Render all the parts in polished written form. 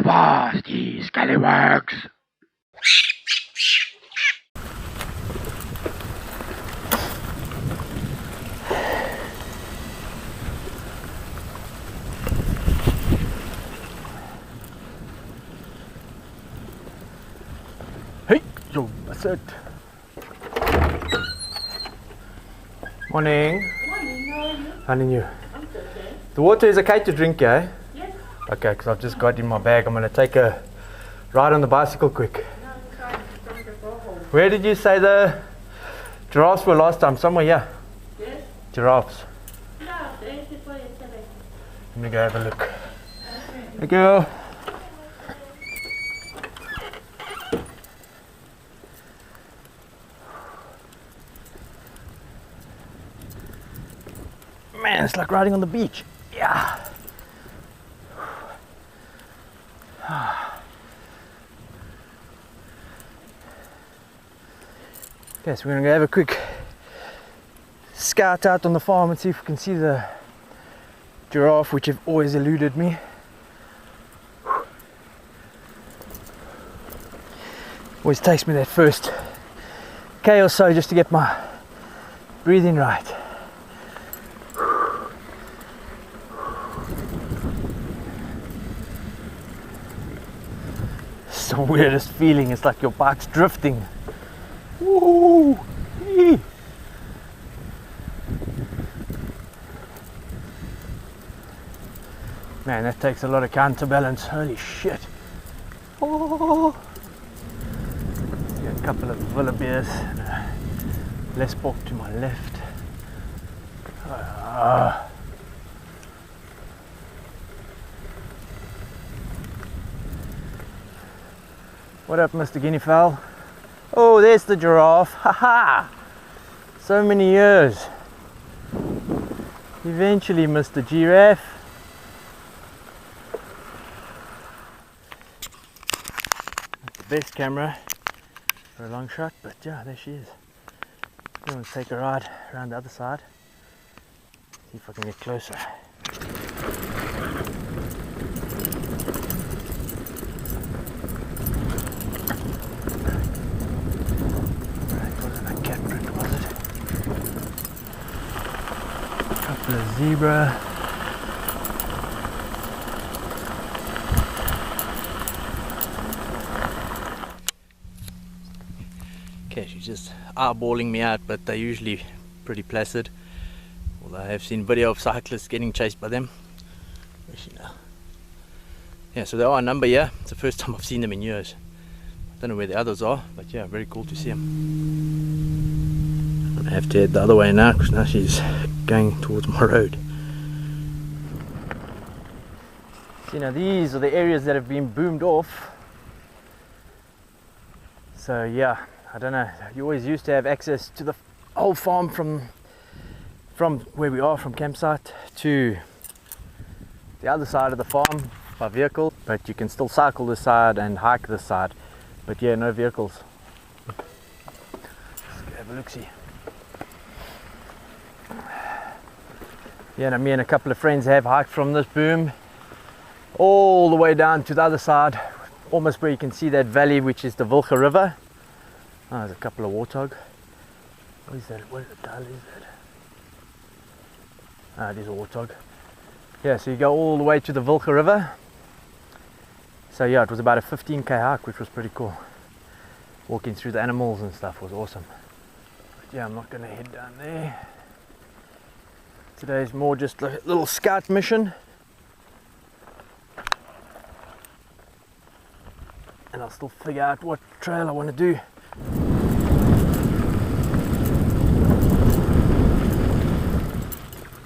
boss, the scallywags. Hey, yo, that's it. Morning. Morning, how are you? How are you? I'm okay. The water is okay to drink, eh? Yes. Okay, because I've just got in my bag. I'm going to take a ride on the bicycle quick. No, I'm trying to go home. Where did you say the giraffes were last time? Somewhere here. Yes? Giraffes. No, the day before yesterday. Let me go have a look. Thank you. Man, it's like riding on the beach. Yeah. Okay, so we're gonna go have a quick scout out on the farm and see if we can see the giraffe, which have always eluded me. Always takes me that first K or so just to get my breathing right. It's the weirdest feeling. It's like your bike's drifting. Woo! Eee. Man, that takes a lot of counterbalance. Holy shit! Oh! See a couple of wildebeers and a lesbok to my left. What up, Mr. Guinea Fowl? Oh, there's the giraffe. Haha! So many years. Eventually, Mr. Giraffe. Not the best camera for a long shot, but yeah, there she is. I'm going to take a ride around the other side. See if I can get closer. The zebra. Okay, she's just eyeballing me out, but they're usually pretty placid. Although I have seen video of cyclists getting chased by them. Where is she now? Yeah, so they are a number here. It's the first time I've seen them in years. I don't know where the others are, but yeah, very cool to see them. I have to head the other way now because now she's going towards my road. So, you know, these are the areas that have been boomed off. So yeah, I don't know, you always used to have access to the whole farm from where we are, from campsite to the other side of the farm by vehicle, but you can still cycle this side and hike this side, but yeah, no vehicles. Let's go have a look-see. Yeah, and me and a couple of friends have hiked from this boom all the way down to the other side, almost where you can see that valley, which is the Wilge River. Oh, there's a couple of warthog. What is that? What the hell is that? Ah, it is a warthog. Yeah, so you go all the way to the Wilge River. So yeah, it was about a 15k hike, which was pretty cool. Walking through the animals and stuff was awesome. But yeah, I'm not going to head down there. Today's more just a little scout mission. And I'll still figure out what trail I want to do.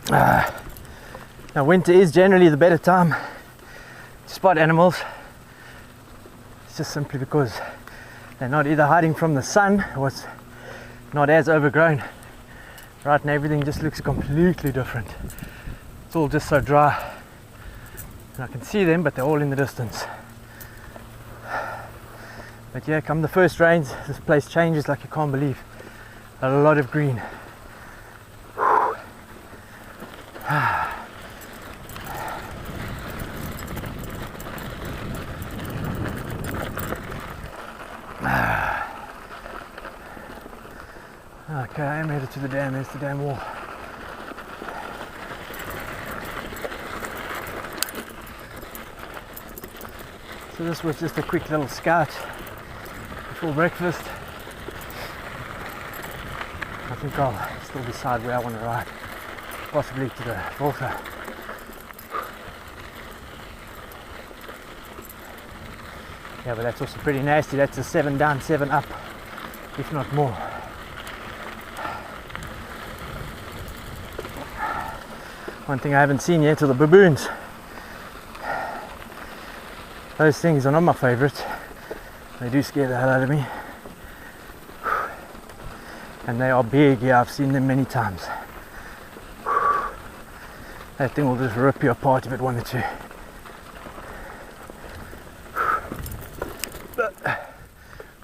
Now winter is generally the better time to spot animals. It's just simply because they're not either hiding from the sun or it's not as overgrown. Right now everything just looks completely different. It's all just so dry. And I can see them, but they're all in the distance. But yeah, come the first rains, this place changes like you can't believe. A lot of green. Okay, I am headed to the dam. There's the dam wall. So this was just a quick little scout before breakfast. I think I'll still decide where I want to ride, possibly to the Volta. Yeah, but that's also pretty nasty. That's a 7 down, 7 up, if not more. One thing I haven't seen yet are the baboons. Those things are not my favourites. They do scare the hell out of me. And they are big, yeah, I've seen them many times. That thing will just rip you apart if it wanted to.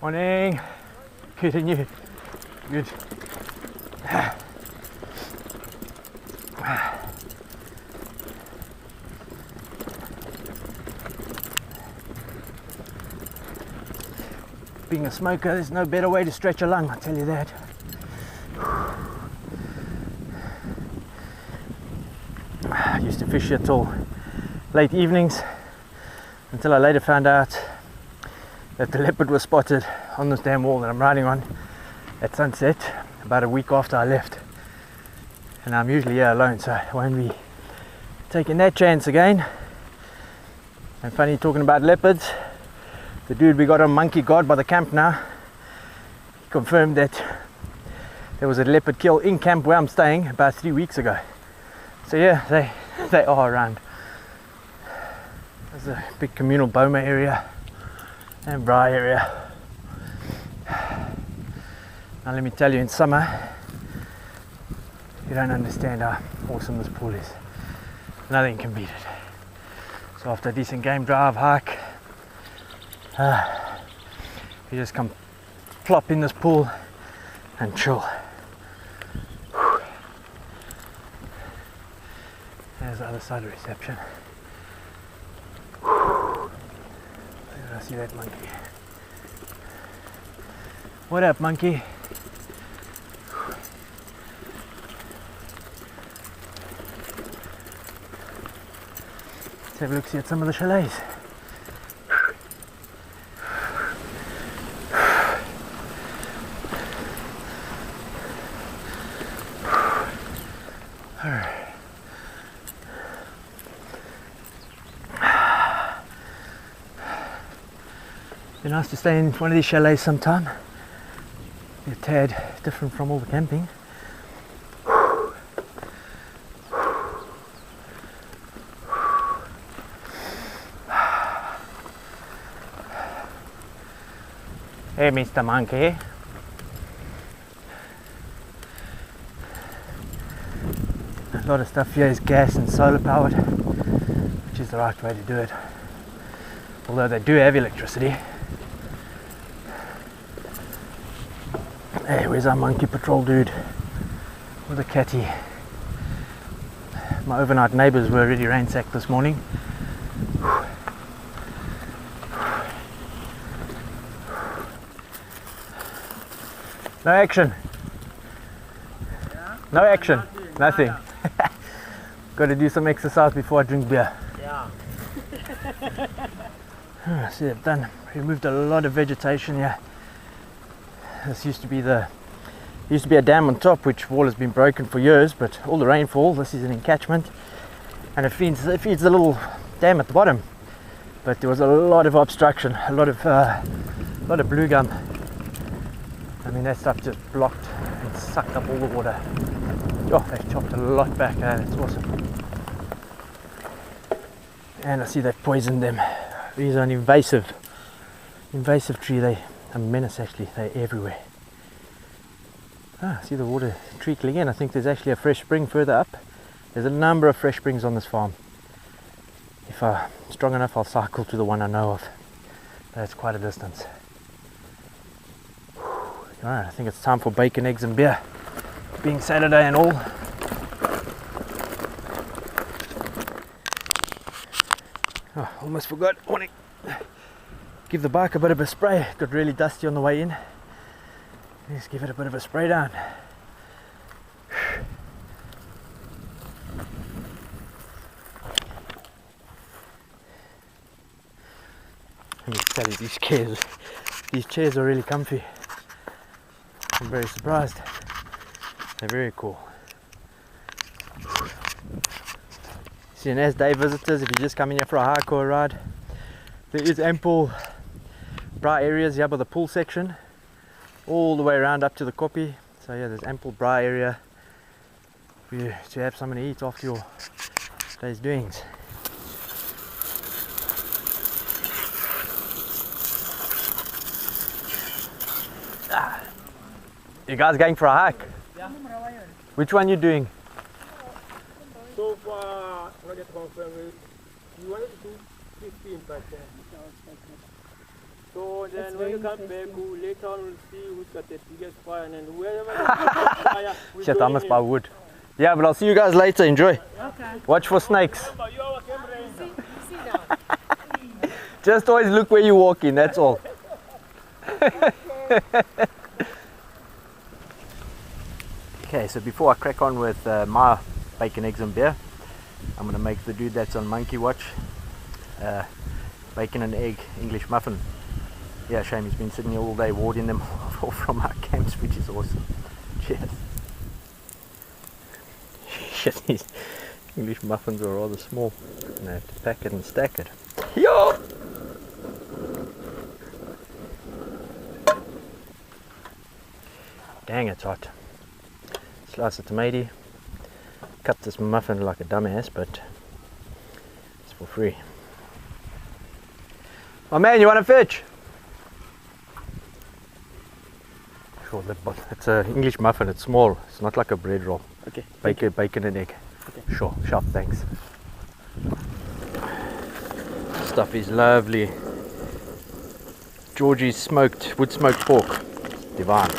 Morning. Good, and you? Good. Being a smoker, there's no better way to stretch a lung, I tell you that. I used to fish here till late evenings, until I later found out that the leopard was spotted on this damn wall that I'm riding on at sunset about a week after I left. And I'm usually here alone, so I won't be taking that chance again. And funny, talking about leopards, the dude we got on monkey guard by the camp now, he confirmed that there was a leopard kill in camp where I'm staying about 3 weeks ago. So yeah, they are around. There's a big communal boma area and braai area. Now let me tell you, in summer you don't understand how awesome this pool is. Nothing can beat it. So after a decent game drive, hike, you just come plop in this pool and chill. There's the other side of reception. I see that monkey. What up, monkey? Let's have a look, see at some of the chalets. Be nice to stay in one of these chalets sometime. Be a tad different from all the camping. Hey, Mr. Monkey. A lot of stuff here is gas and solar powered, which is the right way to do it. Although they do have electricity. Hey, where's our monkey patrol dude? With a catty. My overnight neighbours were already ransacked this morning. No action. Yeah? No action. Nothing. Nada. Got to do some exercise before I drink beer. Yeah. See, I've removed a lot of vegetation here. This used to be a dam on top, which wall has been broken for years, but all the rainfall, this is an encatchment, and it feeds the little dam at the bottom. But there was a lot of obstruction, a lot of blue gum. I mean, that stuff just blocked and sucked up all the water. Oh, they've chopped a lot back. That's awesome. And I see they've poisoned them. These are an invasive tree. They a menace, actually. They're everywhere. I see the water trickling in. I think there's actually a fresh spring further up. There's a number of fresh springs on this farm. If I'm strong enough, I'll cycle to the one I know of. That's quite a distance. Alright, I think it's time for bacon, eggs and beer. Being Saturday and all. Oh, almost forgot. I want to give the bike a bit of a spray. It got really dusty on the way in. Let's give it a bit of a spray down. Let me tell you, these chairs are really comfy. I'm very surprised. They're very cool. See, and as day visitors, if you just come in here for a hike or a ride, there is ample braai areas here by the pool section, all the way around up to the koppie. So yeah, there's ample braai area for you to have something to eat after your day's doings. You guys going for a hike? Yeah. Which one you doing? So far, I get confirmed. You wanted to do 15 back there. So then when you come back, later on we'll see who's got the biggest fire, and then wherever the fire, we'll Shit, I join must in. buy wood. Yeah, but I'll see you guys later. Enjoy. Okay. Watch for snakes. Remember, you are a camera in. See now. Just always look where you walk in, that's all. Okay, so before I crack on with my bacon, eggs and beer, I'm going to make the dude that's on Monkey Watch bacon and egg English muffin. Yeah, shame he's been sitting here all day warding them off from our camps, which is awesome. Cheers. Shit, these English muffins are rather small and I have to pack it and stack it. Yo! Dang, it's hot. Slice of tomato. Cut this muffin like a dumbass, but it's for free. Oh man, you want a fish? Sure, it's an English muffin. It's small. It's not like a bread roll. Okay. Bacon and egg. Okay. Sure, thanks. Stuff is lovely. Georgie's wood smoked pork. Divine.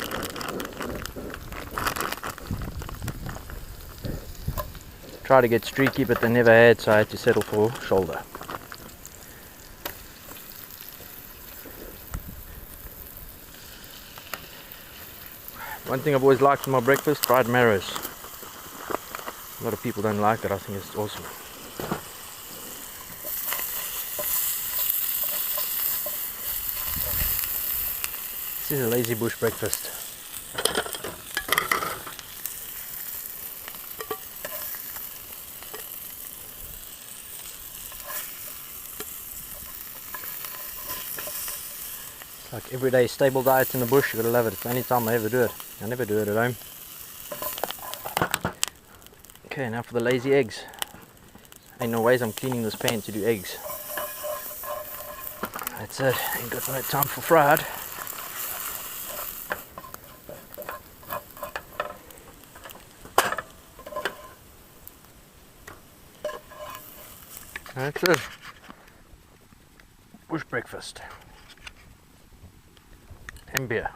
Tried to get streaky, but they never had, so I had to settle for shoulder. One thing I've always liked for my breakfast, fried marrows. A lot of people don't like it. I think it's awesome. This is a lazy bush breakfast. It's like everyday stable diet in the bush. You gotta love it. It's the only time I ever do it. I never do it at home. Okay, now for the lazy eggs. Ain't no ways I'm cleaning this pan to do eggs. That's it. Ain't got no time for fried. That's it. Bush breakfast. And beer.